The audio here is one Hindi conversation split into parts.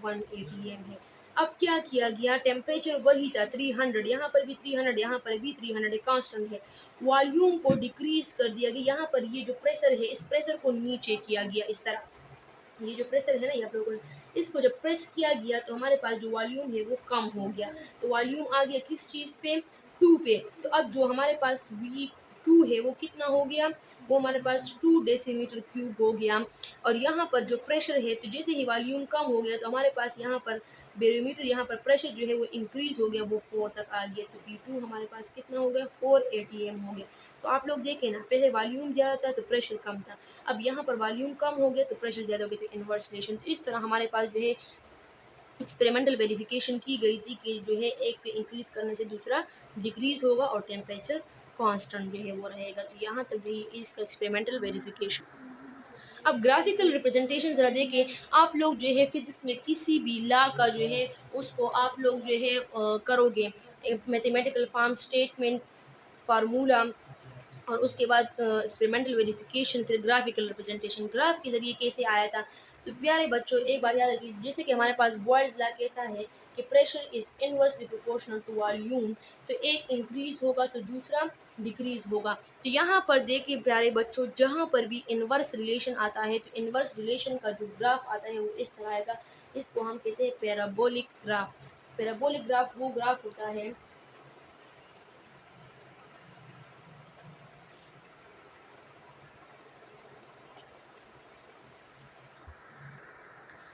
1 atm है। अब क्या किया गया, टेम्परेचर वही था 300, यहाँ पर भी 300, यहाँ पर भी 300 कांस्टेंट है। वॉल्यूम को डिक्रीज कर दिया गया, यहाँ पर ये जो प्रेशर है इस प्रेशर को नीचे किया गया इस तरह। ये जो प्रेशर है ना, ये आप लोगों को इसको जब प्रेस किया गया तो हमारे पास जो वॉल्यूम है वो कम हो गया। तो वॉल्यूम आ गया किस चीज़ पे, 2 पे। तो अब जो हमारे पास V2 है वो कितना हो गया, वो हमारे पास 2 डेसीमीटर क्यूब हो गया। और यहाँ पर जो प्रेशर है, तो जैसे ही वॉल्यूम कम हो गया तो हमारे पास यहाँ पर बैरोमीटर, यहाँ पर प्रेशर जो है वो इंक्रीज हो गया, वो 4 तक आ गया। तो V2 हमारे पास कितना हो गया, 4 atm हो गया। तो आप लोग देखें ना, पहले वॉल्यूम ज़्यादा था तो प्रेशर कम था, अब यहाँ पर वॉल्यूम कम हो गया तो प्रेशर ज़्यादा हो गया, तो इन्वर्स रिलेशन। तो इस तरह हमारे पास जो है एक्सपेरिमेंटल वेरिफिकेशन की गई थी कि जो है एक इंक्रीज करने से दूसरा डिक्रीज होगा और टेम्परेचर कांस्टेंट जो है वो रहेगा। तो यहाँ तक जो है इसका एक्सपेरिमेंटल वेरिफिकेशन। अब ग्राफिकल रिप्रेजेंटेशन ज़रा देखिए, आप लोग जो है फिजिक्स में किसी भी लॉ का जो है उसको आप लोग जो है करोगे, मैथमेटिकल फॉर्म, स्टेटमेंट, फार्मूला, और उसके बाद एक्सपेरिमेंटल वेरिफिकेशन, फिर ग्राफिकल रिप्रेजेंटेशन। ग्राफ के ज़रिए कैसे आया था, तो प्यारे बच्चों एक बात याद रखिए, जैसे कि हमारे पास बॉयल्स लॉ कहता है कि pressure is inversely proportional to volume, तो एक इंक्रीज होगा तो दूसरा डिक्रीज होगा। तो यहाँ पर देखिए प्यारे बच्चों, जहाँ पर भी इनवर्स रिलेशन आता है तो इनवर्स रिलेशन का जो ग्राफ आता है वो इस तरह आएगा। इसको हम कहते हैं पैराबोलिक ग्राफ। पैराबोलिक ग्राफ वो ग्राफ होता है,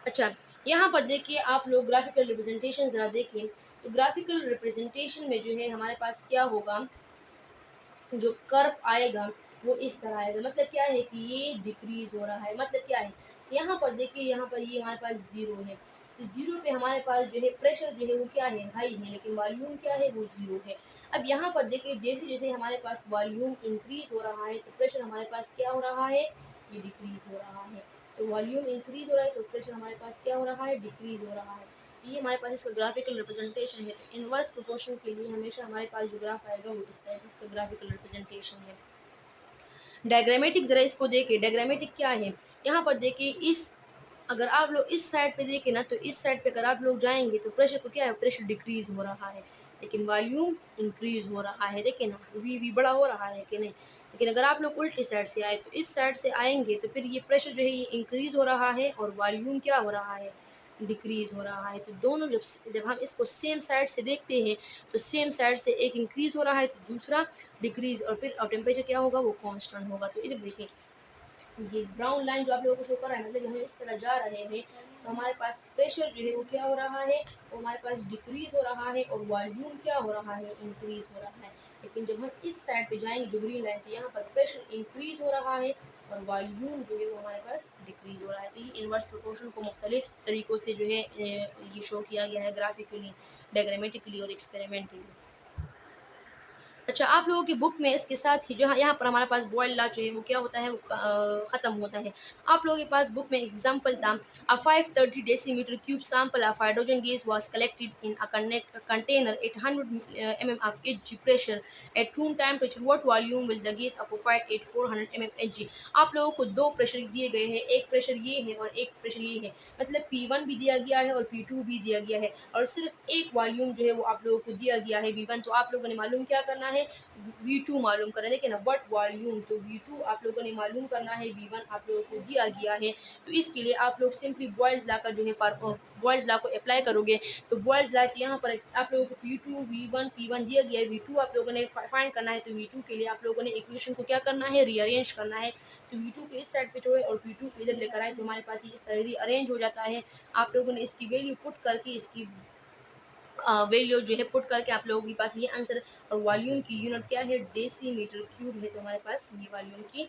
अच्छा यहाँ पर देखिए आप लोग ग्राफिकल रिप्रेजेंटेशन ज़रा देखिए। तो ग्राफिकल रिप्रेजेंटेशन में जो है हमारे पास क्या होगा, जो कर्व आएगा वो इस तरह आएगा। मतलब क्या है कि ये डिक्रीज हो रहा है, मतलब क्या है, यहाँ पर देखिए, यहाँ पर ये हमारे पास ज़ीरो है, तो ज़ीरो पे हमारे पास जो है प्रेशर जो है वो क्या है, हाई है, लेकिन वॉल्यूम क्या है, वो ज़ीरो है। अब यहाँ पर देखिए जैसे जैसे हमारे पास वॉल्यूम इंक्रीज हो रहा है तो प्रेशर हमारे पास क्या हो रहा है, ये डिक्रीज हो रहा है। तो वॉल्यूम इंक्रीज हो रहा है तो प्रेशर हमारे पास क्या हो रहा है, डिक्रीज हो रहा है। ये हमारे पास इसका ग्राफिकल रिप्रेजेंटेशन है। तो इनवर्स प्रोपोर्शन के लिए हमेशा हमारे पास जो ग्राफ आएगा वो इस तरह का इसका ग्राफिकल रिप्रेजेंटेशन है। डायग्रामेटिक ज़रा इसको देखिए, डायग्रामेटिक क्या है, यहाँ पर देखिए इस, अगर आप लोग इस साइड पे देखें ना, तो इस साइड पे अगर आप लोग जाएंगे तो प्रेशर को क्या है, प्रेशर डिक्रीज हो रहा है, लेकिन वॉल्यूम इंक्रीज हो रहा है। देखिए ना, वी बड़ा हो रहा है कि नहीं। लेकिन अगर आप लोग उल्टी साइड से आए तो इस साइड से आएंगे तो फिर ये प्रेशर जो है ये इंक्रीज हो रहा है और वॉल्यूम क्या हो रहा है, डिक्रीज हो रहा है। तो दोनों जब जब हम इसको सेम साइड से देखते हैं तो सेम साइड से एक इंक्रीज हो रहा है तो दूसरा डिक्रीज, और फिर टेम्परेचर क्या होगा, वो कांस्टेंट होगा। तो इधर देखिए ये ब्राउन लाइन जो आप लोगों को शो कर रहा है, मतलब हम इस तरह जा रहे हैं तो हमारे पास प्रेशर जो है वो क्या हो रहा है, वो हमारे पास डिक्रीज हो रहा है, और वॉल्यूम क्या हो रहा है, इंक्रीज हो रहा है। लेकिन जब हम इस साइड पे जाएंगे जो ग्रीन लाइन, तो यहाँ पर प्रेशर इंक्रीज हो रहा है और वॉल्यूम जो है वो हमारे पास डिक्रीज हो रहा है। तो ये इनवर्स प्रोपोर्शन को मुख्तलिफ तरीक़ों से जो है ये शो किया गया है, ग्राफिकली, डायग्रामेटिकली और एक्सपेरिमेंटली। अच्छा, आप लोगों की बुक में इसके साथ ही जो यहाँ पर हमारे पास बॉयल लॉ जो है वो क्या होता है, वो ख़त्म होता है। आप लोगों के पास बुक में एग्जांपल था, a 530 decimetre cube sample of hydrogen gas was collected in a container at 100 mm of Hg pressure at room temperature, what volume will the gas occupied at 400 mm Hg। आप लोगों को दो प्रेशर दिए गए हैं, एक प्रेशर ये है और एक प्रेशर ये है, मतलब P1 भी दिया गया है और P2 भी दिया गया है, और सिर्फ एक वॉल्यूम जो है वो आप लोगों को दिया गया है V1। तो आप लोगों ने मालूम क्या करना है, V2 मालूम करना है। देखिए ना, बट वॉल्यूम, तो V2 आप लोगों ने मालूम करना है, V1 आप लोगों को दिया गया है। तो इसके लिए आप लोग सिंपली बॉयल्स लॉ का जो है बॉयल्स लॉ को अप्लाई करोगे। तो बॉयल्स लॉ के यहाँ पर आप लोगों को P2 V1 P1 दिया गया है, V2 आप लोगों ने फाइंड करना है। तो V2 के लिए आप लोगों ने इक्वेशन को क्या करना है, रीअरेंज करना है। तो V2 को इस साइड पे छोड़े और P2 को इधर लेकर आए तो हमारे पास ये इस तरह रीअरेंज हो जाता है। आप लोगों ने इसकी वैल्यू पुट करके, इसकी वैल्यू जो है पुट करके आप लोगों के पास ये आंसर, और वॉल्यूम की यूनिट क्या है, डेसीमीटर क्यूब है। तो हमारे पास ये वॉल्यूम की